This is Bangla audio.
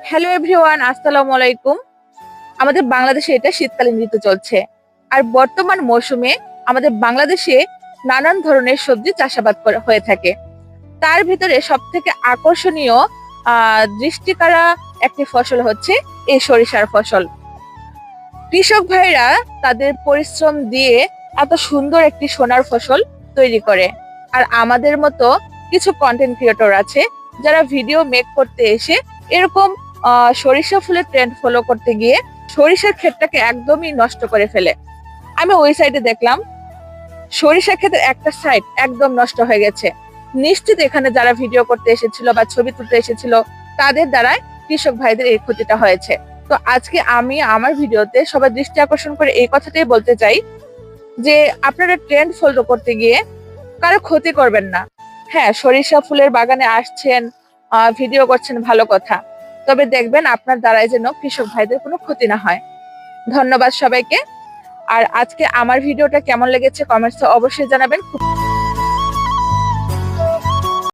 হ্যালো এভরিওয়ান, আসসালামু আলাইকুম। আমাদের বাংলাদেশে এটা শীতকালীন ঋতু চলছে। আর বর্তমান মৌসুমে আমাদের বাংলাদেশে নানান ধরনের সবজি চাষাবাদ হয়ে থাকে। তার ভিতরে সব থেকে আকর্ষণীয় দৃষ্টিকাড়া একটি ফসল হচ্ছে এই সরিষার ফসল। কৃষক ভাইরা তাদের পরিশ্রম দিয়ে এত সুন্দর একটি সোনার ফসল তৈরি করে। আর আমাদের মতো কিছু কন্টেন্ট ক্রিয়েটর আছে যারা ভিডিও মেক করতে এসে এরকম সরিষা ফুলের ট্রেন্ড ফলো করতে গিয়ে সরিষার ক্ষেতটাকে একদমই নষ্ট করে ফেলে। আমি ওই সাইডে দেখলাম সরিষা ক্ষেতের একটা সাইড একদম নষ্ট হয়ে গেছে। নিশ্চিত এখানে যারা ভিডিও করতে এসেছিল বা ছবি তুলতে এসেছিল তাদের দ্বারাই কৃষক ভাইদের এই ক্ষতিটা হয়েছে। তো আজকে আমি আমার ভিডিওতে সবার দৃষ্টি আকর্ষণ করে এই কথাটাই বলতে চাই যে আপনারা ট্রেন্ড ফলো করতে গিয়ে কারো ক্ষতি করবেন না। হ্যাঁ, সরিষা ফুলের বাগানে আসছেন, ভিডিও করছেন, ভালো কথা, তবে দেখবেন আপনার দ্বারাই যেন কৃষক ভাইদের কোনো ক্ষতি না হয়। ধন্যবাদ সবাইকে। আর আজকে আমার ভিডিওটা কেমন লেগেছে কমেন্টসে অবশ্যই জানাবেন।